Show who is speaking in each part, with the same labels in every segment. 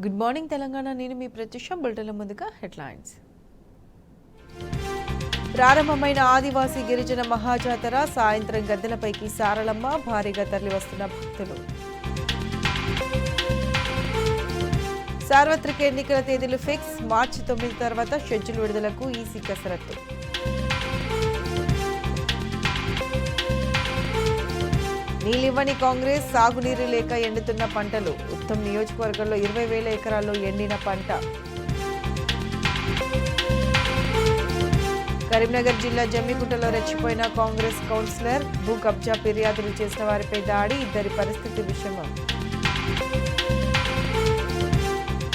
Speaker 1: Good morning Telangana. నేను మీ ప్రత్యూష. బులెటిన్ల ముందుగా headlines. ప్రారంభమైన ఆదివాసీ గిరిజన మహాజాతర సాయంత్రం గద్దెలపైకి సారలమ్మ భారీగా తరలివస్తున్న భక్తులు. సార్వత్రిక ఎన్నికల తేదీలు ఫిక్స్. మార్చి 9 తర్వాత షెడ్యూల్ విడుదలకు ఈసీ కసరత్తు. నీలివ్వని కాంగ్రెస్. సాగునీరు లేక ఎండుతున్న పంటలు. ఉత్తమ్ నియోజకవర్గంలో 20,000 ఎకరాల్లో ఎండిన పంట. కరీంనగర్ జిల్లా జమ్మికుంటలో రెచ్చిపోయిన కాంగ్రెస్ కౌన్సిలర్. భూ కబ్జా ఫిర్యాదులు చేసిన వారిపై దాడి. ఇద్దరి పరిస్థితి విషమం.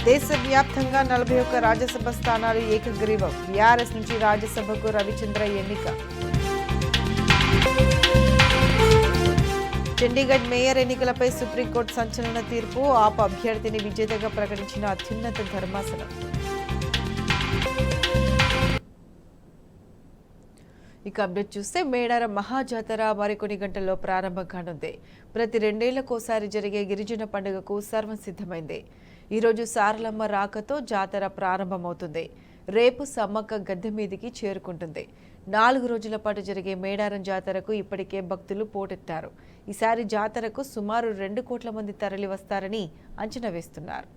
Speaker 1: దేశవ్యాప్తంగా 41 రాజ్యసభ స్థానాలు ఏకగ్రీవం. బీఆర్ఎస్ నుంచి రాజ్యసభకు రవిచంద్ర ఎన్నిక. చండీగఢ్ మేయర్ ఎన్నికలపై సుప్రీంకోర్టు సంచలన తీర్పు. ఆప్ అభ్యర్థిని విజేతగా ప్రకటించిన అత్యున్నత ధర్మాసనం. ఇక అప్డేట్ చూస్తే మేడారం మహాజాతర మరికొన్ని గంటల్లో ప్రారంభం కానుంది. ప్రతి 2 ఏళ్లకోసారి జరిగే గిరిజన పండుగకు సర్వం సిద్ధమైంది. ఈరోజు సారలమ్మ రాకతో జాతర ప్రారంభమవుతుంది. రేపు సమ్మక్క గద్దె మీదికి చేరుకుంటుంది. 4 రోజుల పాటు జరిగే మేడారం జాతరకు ఇప్పటికే భక్తులు పోటెత్తారు. ఈసారి జాతరకు సుమారు 2 కోట్ల మంది తరలి వస్తారని అంచనా వేస్తున్నారు.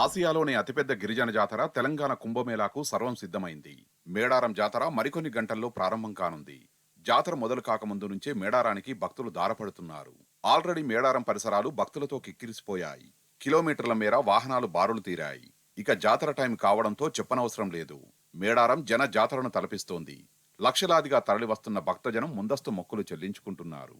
Speaker 2: ఆసియాలోని అతిపెద్ద గిరిజన జాతర తెలంగాణ కుంభమేళాకు సర్వం సిద్ధమైంది. మేడారం జాతర మరికొన్ని గంటల్లో ప్రారంభం కానుంది. జాతర మొదలు కాకముందు నుంచే మేడారానికి భక్తులు దారపడుతున్నారు. ఆల్రెడీ మేడారం పరిసరాలు భక్తులతో కిక్కిరిసిపోయాయి. కిలోమీటర్ల మేర వాహనాలు బారులు తీరాయి. ఇక జాతర టైం కావడంతో చెప్పనవసరం లేదు. మేడారం జన జాతరను తలపిస్తోంది. లక్షలాదిగా తరలివస్తున్న భక్తజనం ముందస్తు మొక్కులు చెల్లించుకుంటున్నారు.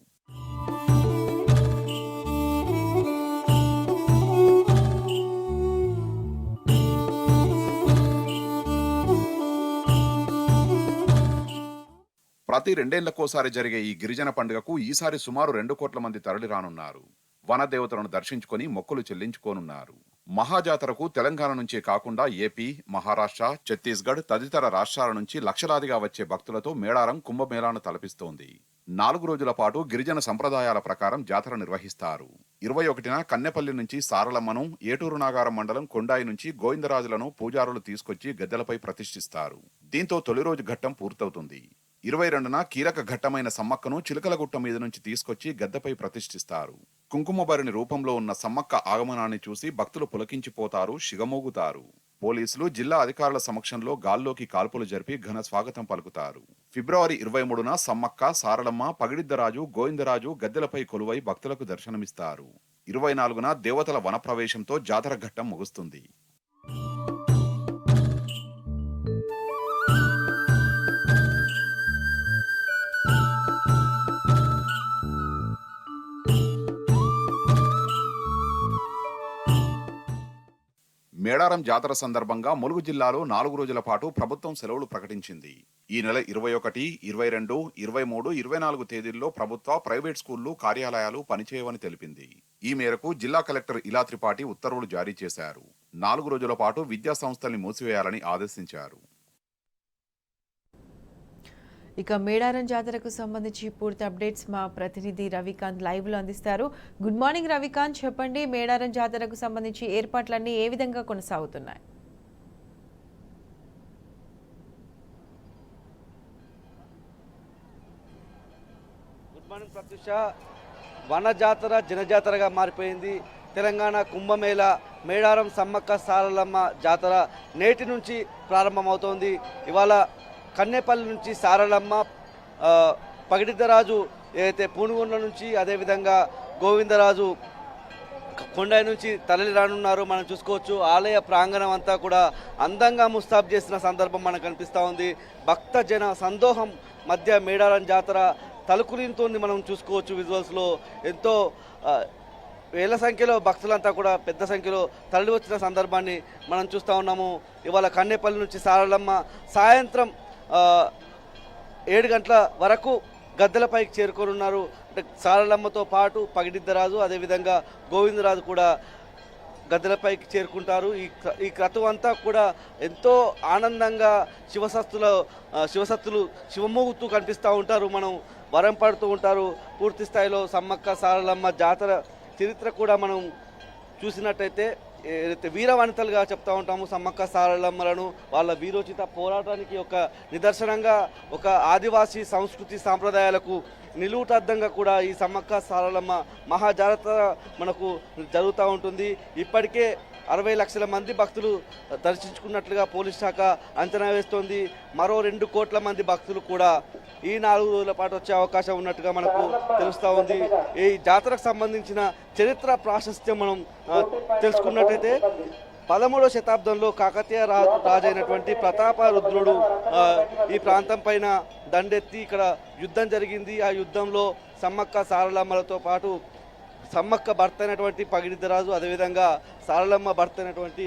Speaker 2: ప్రతి 2 ఏళ్లకోసారి జరిగే ఈ గిరిజన పండుగకు ఈసారి సుమారు 2 కోట్ల మంది తరలి రానున్నారు. వనదేవతలను దర్శించుకొని మొక్కులు చెల్లించుకోనున్నారు. మహాజాతరకు తెలంగాణ నుంచే కాకుండా ఏపీ, మహారాష్ట్ర, ఛత్తీస్గఢ్ తదితర రాష్ట్రాల నుంచి లక్షలాదిగా వచ్చే భక్తులతో మేడారం కుంభమేళాను తలపిస్తోంది. 4 రోజుల పాటు గిరిజన సంప్రదాయాల ప్రకారం జాతర నిర్వహిస్తారు. 21న కన్నెపల్లి నుంచి సారలమ్మను, ఏటూరు నాగారం మండలం కొండాయి నుంచి గోవిందరాజులను పూజారులు తీసుకొచ్చి గద్దెలపై ప్రతిష్ఠిస్తారు. దీంతో తొలి రోజు ఘట్టం పూర్తవుతుంది. 22న కీలక ఘట్టమైన సమ్మక్కను చిలకలగుట్ట మీద నుంచి తీసుకొచ్చి గద్దెపై ప్రతిష్ఠిస్తారు. కుంకుమబరిని రూపంలో ఉన్న సమ్మక్క ఆగమనాన్ని చూసి భక్తులు పులకించిపోతారు, శిగమోగుతారు. పోలీసులు, జిల్లా అధికారుల సమక్షంలో గాల్లోకి కాల్పులు జరిపి ఘన స్వాగతం పలుకుతారు. ఫిబ్రవరి 23న సమ్మక్క, సారలమ్మ, పగిడిద్దరాజు, గోవిందరాజు గద్దెలపై కొలువై భక్తులకు దర్శనమిస్తారు. 24న దేవతల వనప్రవేశంతో జాతర ఘట్టం ముగుస్తుంది. మేడారం జాతర సందర్భంగా ములుగు జిల్లాలో 4 రోజుల పాటు ప్రభుత్వం సెలవులు ప్రకటించింది. ఈ నెల 21, 22, 23, 24 తేదీల్లో ప్రభుత్వ, ప్రైవేట్ స్కూళ్లు, కార్యాలయాలు పనిచేయవని తెలిపింది. ఈ మేరకు జిల్లా కలెక్టర్ ఇలా త్రిపాఠి ఉత్తర్వులు జారీ చేశారు. 4 రోజుల పాటు విద్యా సంస్థల్ని మూసివేయాలని ఆదేశించారు.
Speaker 1: ఇక మేడారం జాతరకు సంబంధించి పూర్తి అప్డేట్స్ మా ప్రతినిధి రవికాంత్ లైవ్ లో అందిస్తారు. గుడ్ మార్నింగ్ రవికాంత్, చెప్పండి, మేడారం జాతరకు సంబంధించి ఏర్పాట్లన్నీ ఏ విధంగా కొనసాగుతున్నాయి?
Speaker 3: Good morning Pratyusha. వన జాతర జనజాతరగా మారిపోయింది. తెలంగాణ కుంభమేళ మేడారం సమ్మక్క సారలమ్మ జాతర నేటి నుంచి ప్రారంభమవుతోంది. ఇవాళ కన్నెపల్లి నుంచి సారలమ్మ, పగిడిద్దరాజు ఏదైతే పూనుగొండ నుంచి, అదేవిధంగా గోవిందరాజు కొండాయి నుంచి తరలి రానున్నారు. మనం చూసుకోవచ్చు ఆలయ ప్రాంగణం అంతా కూడా అందంగా ముస్తాబ్ చేసిన సందర్భం మనకు కనిపిస్తూ ఉంది. భక్త జన సందోహం మధ్య మేడారం జాతర తలుకులింతోంది. మనం చూసుకోవచ్చు విజువల్స్లో ఎంతో వేల సంఖ్యలో భక్తులంతా కూడా పెద్ద సంఖ్యలో తరలి వచ్చిన సందర్భాన్ని మనం చూస్తూ ఉన్నాము. ఇవాళ కన్నెపల్లి నుంచి సారలమ్మ సాయంత్రం 7 గంటల వరకు గద్దెలపైకి చేరుకోనున్నారు. అంటే సారలమ్మతో పాటు పగిడిద్దరాజు, అదేవిధంగా గోవిందరాజు కూడా గద్దెలపైకి చేరుకుంటారు. ఈ క్రతువు అంతా కూడా ఎంతో ఆనందంగా శివసత్తులు శివమోగుతూ కనిపిస్తూ ఉంటారు. మనం వరం పడుతూ ఉంటారు. పూర్తి స్థాయిలో సమ్మక్క సారలమ్మ జాతర చరిత్ర కూడా మనం చూసినట్టయితే ఏదైతే వీర వనితలుగా చెప్తా ఉంటాము సమ్మక్క సారలమ్మలను, వాళ్ళ వీరోచిత పోరాటానికి ఒక నిదర్శనంగా, ఒక ఆదివాసీ సంస్కృతి సాంప్రదాయాలకు నిలువుటద్దంగా కూడా ఈ సమ్మక్క సారలమ్మ మహాజాతర మనకు జరుగుతూ ఉంటుంది. ఇప్పటికే 60 లక్షల మంది భక్తులు దర్శించుకున్నట్లుగా పోలీస్ శాఖ అంచనా వేస్తోంది. మరో 2 కోట్ల మంది భక్తులు కూడా ఈ 4 రోజుల పాటు వచ్చే అవకాశం ఉన్నట్టుగా మనకు తెలుస్తూ ఉంది. ఈ జాతరకు సంబంధించిన చరిత్ర ప్రాశస్త్యం మనం తెలుసుకున్నట్టయితే 13వ శతాబ్దంలో కాకతీయ రాజైనటువంటి ప్రతాపరుద్రుడు ఈ ప్రాంతం పైన దండెత్తి ఇక్కడ యుద్ధం జరిగింది. ఆ యుద్ధంలో సమ్మక్క సారలమ్మలతో పాటు సమ్మక్క భర్త అయినటువంటి పగిడిద్దరాజు, అదేవిధంగా సారలమ్మ భర్త అయినటువంటి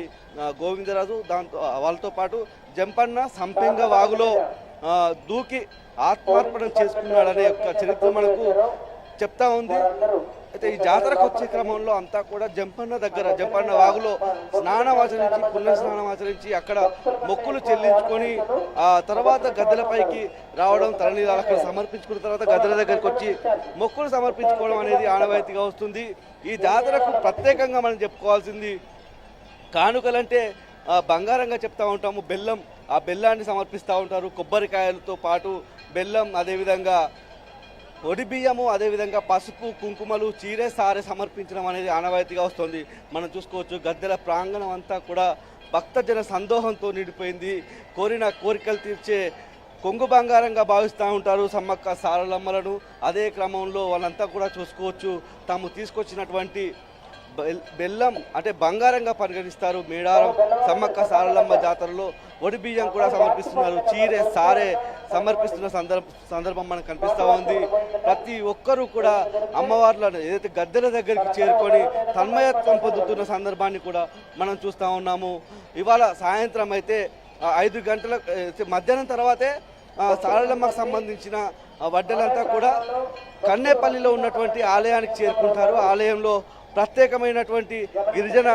Speaker 3: గోవిందరాజు, దాంతో వాళ్ళతో పాటు జంపన్న సంపెంగ వాగులో దూకి ఆత్మార్పణం చేసుకున్నాడనే యొక్క చరిత్ర మనకు చెప్తా ఉంది. అయితే ఈ జాతరకు వచ్చే క్రమంలో అంతా కూడా జంపన్న వాగులో స్నానమాచరించి, పుణ్య స్నానమాచరించి అక్కడ మొక్కులు చెల్లించుకొని ఆ తర్వాత గద్దెలపైకి రావడం, తరణీలాలు అక్కడ సమర్పించుకున్న తర్వాత గద్దెల దగ్గరికి వచ్చి మొక్కులు సమర్పించుకోవడం అనేది ఆనవాయితీగా వస్తుంది. ఈ జాతరకు ప్రత్యేకంగా మనం చెప్పుకోవాల్సింది కానుకలంటే బంగారంగా చెప్తా ఉంటాము. బెల్లం, ఆ బెల్లాన్ని సమర్పిస్తూ ఉంటారు. కొబ్బరికాయలతో పాటు బెల్లం, అదేవిధంగా ఒడి బియ్యము, అదేవిధంగా పసుపు, కుంకుమలు, చీరే సారే సమర్పించడం అనేది ఆనవాయితీగా వస్తుంది. మనం చూసుకోవచ్చు గద్దెల ప్రాంగణం అంతా కూడా భక్తజన సందోహంతో నిండిపోయింది. కోరిన కోరికలు తీర్చే కొంగు బంగారంగా భావిస్తూ ఉంటారు సమ్మక్క సారలమ్మలను. అదే క్రమంలో వాళ్ళంతా కూడా చూసుకోవచ్చు తాము తీసుకొచ్చినటువంటి బెల్లం అంటే బంగారంగా పరిగణిస్తారు. మేడారం సమ్మక్క సారలమ్మ జాతరలో ఒడి బియ్యం కూడా సమర్పిస్తున్నారు. చీరే సారే సమర్పిస్తున్న సందర్భం మనకు కనిపిస్తూ ఉంది. ప్రతి ఒక్కరూ కూడా అమ్మవార్లను ఏదైతే గద్దెల దగ్గరికి చేరుకొని తన్మయత్వం పొందుతున్న సందర్భాన్ని కూడా మనం చూస్తూ ఉన్నాము. ఇవాళ సాయంత్రం అయితే 5 గంటల మధ్యాహ్నం తర్వాతే సారలమ్మకు సంబంధించిన వడ్డలంతా కూడా కన్నేపల్లిలో ఉన్నటువంటి ఆలయానికి చేరుకుంటారు. ఆలయంలో ప్రత్యేకమైనటువంటి గిరిజన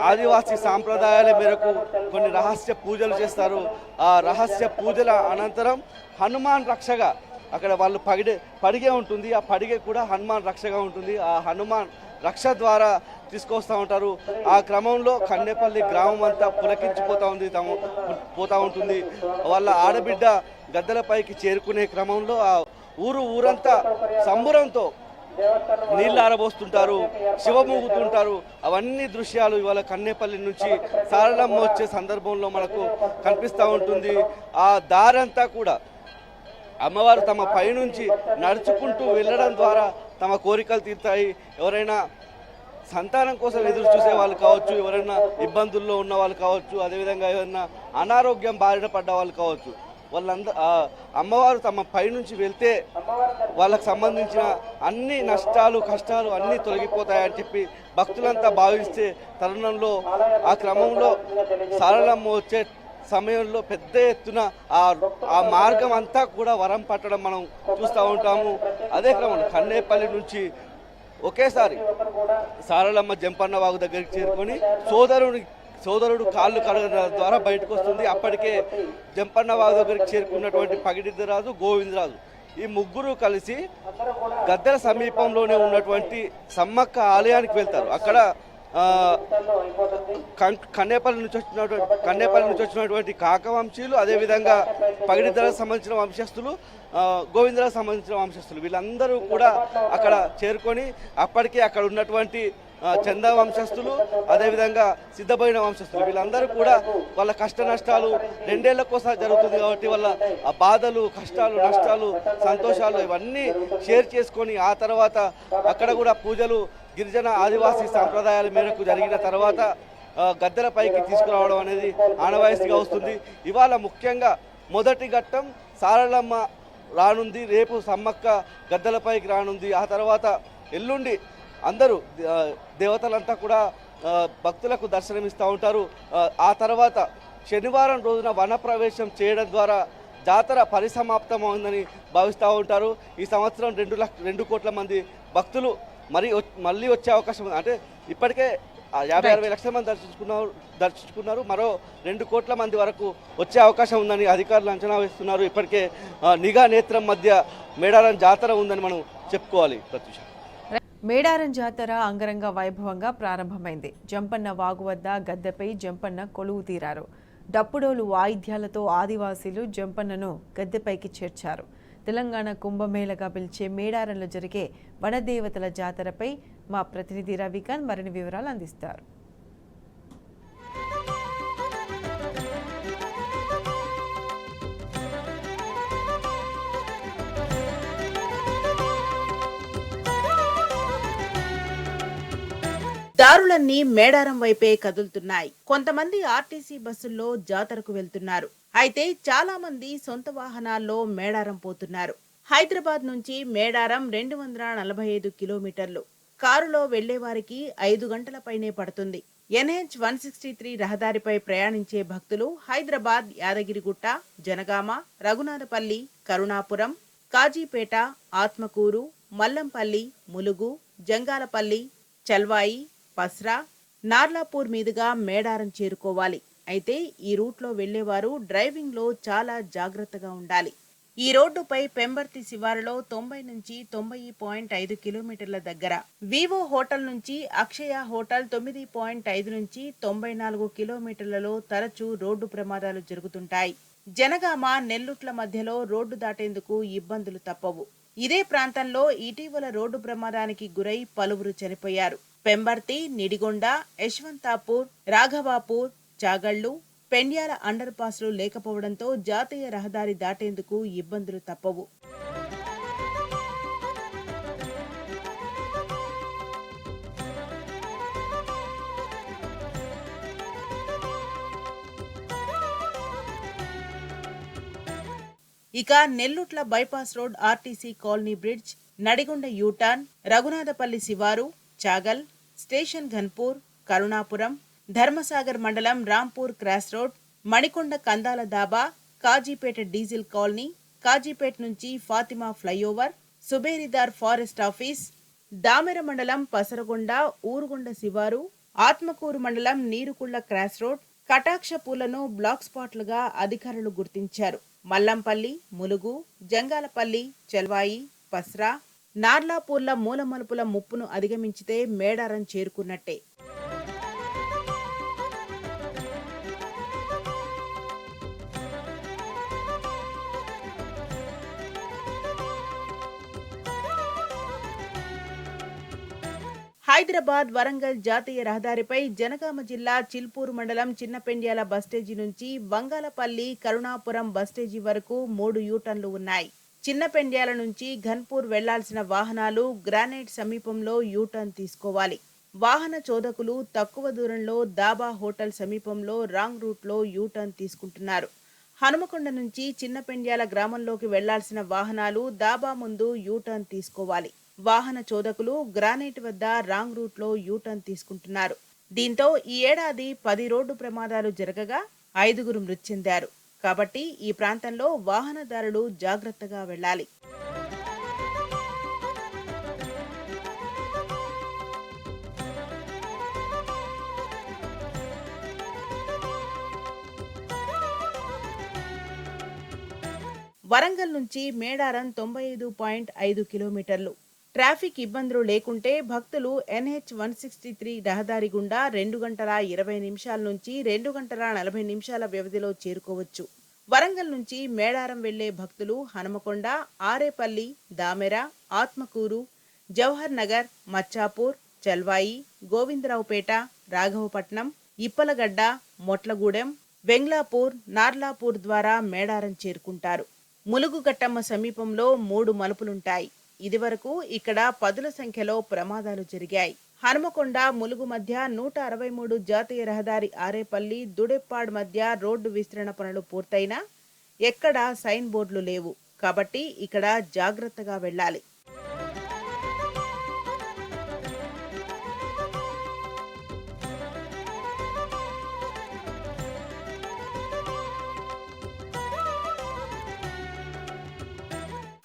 Speaker 3: ఆదివాసీ సాంప్రదాయాల మేరకు కొన్ని రహస్య పూజలు చేస్తారు. ఆ రహస్య పూజల అనంతరం హనుమాన్ రక్షగా అక్కడ వాళ్ళు పడిగే ఉంటుంది. ఆ పడిగే కూడా హనుమాన్ రక్షగా ఉంటుంది. ఆ హనుమాన్ రక్ష ద్వారా తీసుకొస్తూ ఉంటారు. ఆ క్రమంలో కన్నేపల్లి గ్రామం అంతా పులకించిపోతూ ఉంటుంది. వాళ్ళ ఆడబిడ్డ గద్దెలపైకి చేరుకునే క్రమంలో ఆ ఊరంతా సంబురంతో నీళ్ళు ఆరబోస్తుంటారు, శివమూగుతుంటారు. అవన్నీ దృశ్యాలు ఇవాళ కన్నేపల్లి నుంచి సారలమ్మ వచ్చే సందర్భంలో మనకు కనిపిస్తూ ఉంటుంది. ఆ దారంతా కూడా అమ్మవారు తమ పైనుంచి నడుచుకుంటూ వెళ్ళడం ద్వారా తమ కోరికలు తీరుతాయి. ఎవరైనా సంతానం కోసం ఎదురు చూసే వాళ్ళు కావచ్చు, ఎవరైనా ఇబ్బందుల్లో ఉన్న వాళ్ళు కావచ్చు, అదేవిధంగా ఎవరైనా అనారోగ్యం బారిన పడ్డ వాళ్ళు కావచ్చు, అమ్మవారు తమ పైనుంచి వెళ్తే వాళ్ళకు సంబంధించిన అన్ని నష్టాలు కష్టాలు అన్నీ తొలగిపోతాయని చెప్పి భక్తులంతా భావిస్తే తరుణంలో ఆ క్రమంలో సారలమ్మ వచ్చే సమయంలో పెద్ద ఎత్తున ఆ మార్గం అంతా కూడా వరం పట్టడం మనం చూస్తూ ఉంటాము. అదే క్రమంలో కన్నేపల్లి నుంచి ఒకేసారి సారలమ్మ జంపన్న వాగు దగ్గరికి చేరుకొని సోదరుడు కాళ్ళు కడగడం ద్వారా బయటకు వస్తుంది. అప్పటికే జంపన్న వాగు దగ్గరికి చేరుకున్నటువంటి పగిడిద్దరాజు, గోవిందరాజు ఈ ముగ్గురు కలిసి గద్దెల సమీపంలోనే ఉన్నటువంటి సమ్మక్క ఆలయానికి వెళ్తారు. అక్కడ కన్నేపల్లి నుంచి వచ్చినటువంటి కాకవంశీయులు, అదేవిధంగా పగిడిద్దరాజు సంబంధించిన వంశస్థులు, గోవిందరాజు సంబంధించిన వంశస్థులు వీళ్ళందరూ కూడా అక్కడ చేరుకొని అప్పటికే అక్కడ ఉన్నటువంటి చందా వంశస్థులు, అదేవిధంగా సిద్ధబోయిన వంశస్థులు వీళ్ళందరూ కూడా వాళ్ళ కష్ట నష్టాలు 2 ఏళ్లకోసారి జరుగుతుంది కాబట్టి వాళ్ళ ఆ బాధలు, కష్టాలు, నష్టాలు, సంతోషాలు ఇవన్నీ షేర్ చేసుకొని ఆ తర్వాత అక్కడ కూడా పూజలు గిరిజన ఆదివాసీ సాంప్రదాయాల మేరకు జరిగిన తర్వాత గద్దెలపైకి తీసుకురావడం అనేది ఆనవాయితీగా వస్తుంది. ఇవాళ ముఖ్యంగా మొదటి ఘట్టం సారలమ్మ రానుంది, రేపు సమ్మక్క గద్దెలపైకి రానుంది. ఆ తర్వాత ఎల్లుండి అందరూ దేవతలంతా కూడా భక్తులకు దర్శనమిస్తూ ఉంటారు. ఆ తర్వాత శనివారం రోజున వనప్రవేశం చేయడం ద్వారా జాతర పరిసమాప్తమైందని భావిస్తూ ఉంటారు. ఈ సంవత్సరం 2 కోట్ల మంది భక్తులు మళ్ళీ వచ్చే అవకాశం ఉంది. అంటే ఇప్పటికే 50-60 లక్షల మంది దర్శించుకున్నారు. మరో 2 కోట్ల మంది వరకు వచ్చే అవకాశం ఉందని అధికారులు అంచనా వేస్తున్నారు. ఇప్పటికే నిఘా నేత్రం మధ్య మేడారం జాతర ఉందని మనం చెప్పుకోవాలి. ప్రత్యూష.
Speaker 1: మేడారం జాతర అంగరంగ వైభవంగా ప్రారంభమైంది. జంపన్న వాగు వద్ద గద్దెపై జంపన్న కొలువు తీరారు. డప్పుడోలు వాయిద్యాలతో ఆదివాసీలు జంపన్నను గద్దెపైకి చేర్చారు. తెలంగాణ కుంభమేళగా పిలిచే మేడారంలో జరిగే వనదేవతల జాతరపై మా ప్రతినిధి రవికాంత్ మరిన్ని వివరాలు అందిస్తారు.
Speaker 4: దారులన్నీ మేడారం వైపే కదులుతున్నాయి. కొంతమంది ఆర్టీసీ బస్సుల్లో జాతరకు వెళ్తున్నారు. అయితే చాలా మంది సొంత వాహనాల్లో మేడారం పోతున్నారు. హైదరాబాద్ నుంచి మేడారం 245 కిలోమీటర్లు. కారులో వెళ్లే వారికి 5 గంటల పైనే పడుతుంది. NH 163 రహదారిపై ప్రయాణించే భక్తులు హైదరాబాద్, యాదగిరిగుట్ట, జనగామ, రఘునాథపల్లి, కరుణాపురం, కాజీపేట, ఆత్మకూరు, మల్లంపల్లి, ములుగు, జంగాలపల్లి, చల్వాయి, పస్రా, నార్లాపూర్ మీదుగా మేడారం చేరుకోవాలి. అయితే ఈ రూట్లో వెళ్లేవారు డ్రైవింగ్ లో చాలా జాగ్రత్తగా ఉండాలి. ఈ రోడ్డుపై పెంబర్తి శివారులో 90 నుంచి 90.5 కిలోమీటర్ల దగ్గర, వివో హోటల్ నుంచి అక్షయ హోటల్ 9.5 నుంచి 94 కిలోమీటర్లలో తరచూ రోడ్డు ప్రమాదాలు జరుగుతుంటాయి. జనగామ, నెల్లుట్ల మధ్యలో రోడ్డు దాటేందుకు ఇబ్బందులు తప్పవు. ఇదే ప్రాంతంలో ఇటీవల రోడ్డు ప్రమాదానికి గురై పలువురు చనిపోయారు. పెంబర్తి, నిడిగొండ, యశ్వంతాపూర్, రాఘవాపూర్, చాగళ్లు, పెండ్యాల అండర్ పాస్లు లేకపోవడంతో జాతీయ రహదారి దాటేందుకు ఇబ్బందులు తప్పవు. ఇక Nellutla bypass road, RTC colony bridge, Nadigonda U turn, Raghunathapalli శివారు, చాగల్ స్టేషన్, ఘన్పూర్, కరుణాపురం, ధర్మసాగర్ మండలం Rampur cross road, Manikonda Kandala dhaba, Kazipet diesel colony, Kazipet నుంచి ఫాతిమా ఫ్లైఓవర్, సుబేరిదార్ ఫారెస్ట్ ఆఫీస్, దామెర మండలం పసరగొండ, ఊరుగొండ శివారు, ఆత్మకూరు మండలం నీరుకుళ్ల క్రాస్ రోడ్, కటాక్షపూలను బ్లాక్ స్పాట్లుగా అధికారులు గుర్తించారు. మల్లంపల్లి, ములుగు, జంగాలపల్లి, చల్వాయి, పస్రా, నార్లాపూర్ల మూలమలుపుల ముప్పును అధిగమించితే మేడారం చేరుకున్నట్టే. హైదరాబాద్, వరంగల్ జాతీయ రహదారిపై జనగామ జిల్లా చిల్పూరు మండలం చిన్నపెండ్యాల బస్టేజీ నుంచి బంగాలపల్లి, కరుణాపురం బస్టేజీ వరకు 3 యూటర్న్లు ఉన్నాయి. చిన్నపెండ్యాల నుంచి ఘన్పూర్ వెళ్లాల్సిన వాహనాలు గ్రానైట్ సమీపంలో యూటర్న్ తీసుకోవాలి. వాహన చోదకులు తక్కువ దూరంలో దాబా హోటల్ సమీపంలో రాంగ్ రూట్లో యూటర్న్ తీసుకుంటున్నారు. హనుమకొండ నుంచి చిన్నపెండ్యాల గ్రామంలోకి వెళ్లాల్సిన వాహనాలు దాబా ముందు యూటర్న్ తీసుకోవాలి. వాహన చోదకులు గ్రానైట్ వద్ద రాంగ్ రూట్లో యూటర్న్ తీసుకుంటున్నారు. దీంతో ఈ ఏడాది 10 రోడ్డు ప్రమాదాలు జరగగా 5గురు మృతి చెందారు. కాబట్టి ఈ ప్రాంతంలో వాహనదారులు జాగ్రత్తగా వెళ్లాలి. వరంగల్ నుంచి మేడారం 95.5 కిలోమీటర్లు. ట్రాఫిక్ ఇబ్బందులు లేకుంటే భక్తులు NH 163 రహదారి గుండా 2 గంటల 20 నిమిషాల నుంచి 2 గంటల 40 నిమిషాల వ్యవధిలో చేరుకోవచ్చు. వరంగల్ నుంచి మేడారం వెళ్లే భక్తులు హనుమకొండ, ఆరేపల్లి, దామెర, ఆత్మకూరు, జవహర్ నగర్, మచ్చాపూర్, చల్వాయి, గోవిందరావుపేట, రాఘవపట్నం, ఇప్పలగడ్డ, మొట్లగూడెం, వెంగ్లాపూర్, నార్లాపూర్ ద్వారా మేడారం చేరుకుంటారు. ములుగుగట్టమ్మ సమీపంలో 3 మలుపులుంటాయి. ఇదివరకు ఇక్కడ పదుల సంఖ్యలో ప్రమాదాలు జరిగాయి. హనుమకొండ, ములుగు మధ్య 163 జాతీయ రహదారి ఆరేపల్లి, దుడెప్పాడ్ మధ్య రోడ్డు విస్తరణ పనులు పూర్తయినా ఎక్కడా సైన్ బోర్డులు లేవు. కాబట్టి ఇక్కడ జాగ్రత్తగా వెళ్లాలి.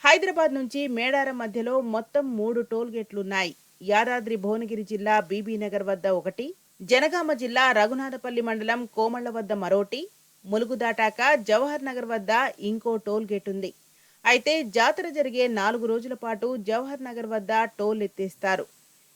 Speaker 4: హైదరాబాద్ నుంచి మేడారం మధ్యలో మొత్తం 3 టోల్ గేట్లున్నాయి. యాదాద్రి భువనగిరి జిల్లా బీబీనగర్ వద్ద ఒకటి, జనగామ జిల్లా రఘునాథపల్లి మండలం కోమళ్ల వద్ద మరోటి, ములుగు దాటాక జవహర్ నగర్ వద్ద ఇంకో టోల్ గేట్ ఉంది. అయితే జాతర జరిగే 4 రోజుల పాటు జవహర్ నగర్ వద్ద టోల్ ఎత్తేస్తారు.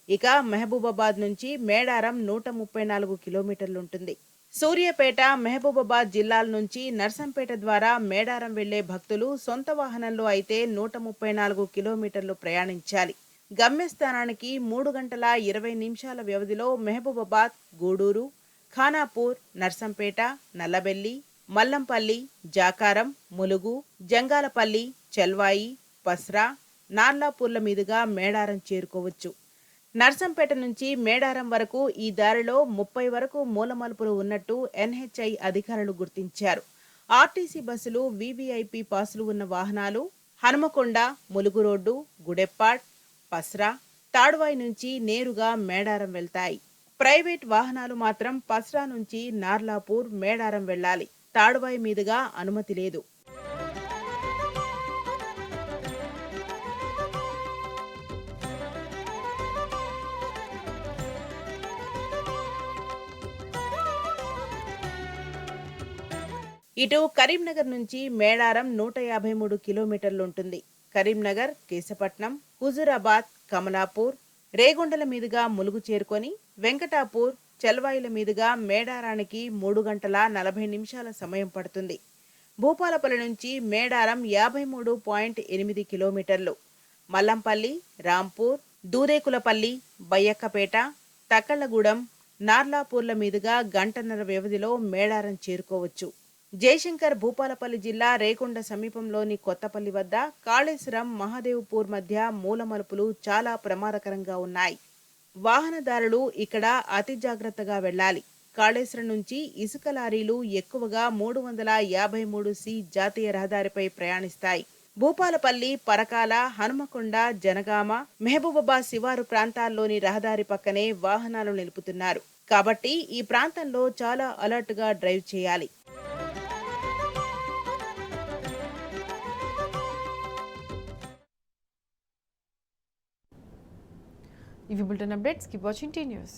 Speaker 4: ఇక మహబూబాబాద్ నుంచి మేడారం 134 కిలోమీటర్లుంటుంది. సూర్యాపేట, మహబూబాబాద్ జిల్లాల నుంచి నర్సంపేట ద్వారా మేడారం వెళ్లే భక్తులు సొంత వాహనంలో అయితే 134 కిలోమీటర్లు ప్రయాణించాలి. గమ్యస్థానానికి 3 గంటల 20 నిమిషాల వ్యవధిలో మహబూబాబాద్, గూడూరు, ఖానాపూర్, నర్సంపేట, నల్లబెల్లి, మల్లంపల్లి, జాకారం, ములుగు, జంగాలపల్లి, చెల్వాయి, పస్రా, నార్లాపూర్ల మీదుగా మేడారం చేరుకోవచ్చు. నర్సంపేట నుంచి మేడారం వరకు ఈ దారిలో 30 వరకు మూలమలుపులు ఉన్నట్టు ఎన్హెచ్ఐ అధికారులు గుర్తించారు. ఆర్టీసీ బస్సులు, వీవీఐపీ పాసులు ఉన్న వాహనాలు హనుమకొండ, ములుగు రోడ్డు, గుడెప్పాడ్, పస్రా, తాడువాయి నుంచి నేరుగా మేడారం వెళ్తాయి. ప్రైవేట్ వాహనాలు మాత్రం పస్రా నుంచి నార్లాపూర్, మేడారం వెళ్లాలి. తాడువాయి మీదుగా అనుమతి లేదు. ఇటు కరీంనగర్ నుంచి మేడారం 153 కిలోమీటర్లుంటుంది. కరీంనగర్, కేశపట్నం, హుజూరాబాద్, కమలాపూర్, రేగొండల మీదుగా ములుగు చేరుకొని వెంకటాపూర్, చెల్వాయిల మీదుగా మేడారానికి 3 గంటల 40 నిమిషాల సమయం పడుతుంది. భూపాలపల్లి నుంచి మేడారం 53.8 కిలోమీటర్లు. మల్లంపల్లి, రాంపూర్, దూదేకులపల్లి, బయ్యక్కపేట, తక్కళ్లగూడెం, నార్లాపూర్ల మీదుగా గంటన్నర వ్యవధిలో మేడారం చేరుకోవచ్చు. జయశంకర్ భూపాలపల్లి జిల్లా రేకొండ సమీపంలోని కొత్తపల్లి వద్ద కాళేశ్వరం, మహాదేవ్పూర్ మధ్య మూలమలుపులు చాలా ప్రమాదకరంగా ఉన్నాయి. వాహనదారులు ఇక్కడ అతి జాగ్రత్తగా వెళ్లాలి. కాళేశ్వరం నుంచి ఇసుక లారీలు ఎక్కువగా 353C జాతీయ రహదారిపై ప్రయాణిస్తాయి. భూపాలపల్లి, పరకాల, హనుమకొండ, జనగామ, మహబూబాబాద్ శివారు ప్రాంతాల్లోని రహదారి పక్కనే వాహనాలు నిలుపుతున్నారు. కాబట్టి ఈ ప్రాంతంలో చాలా అలర్ట్గా డ్రైవ్ చేయాలి.
Speaker 1: ఇవి bulletin updates. Keep watching tea news.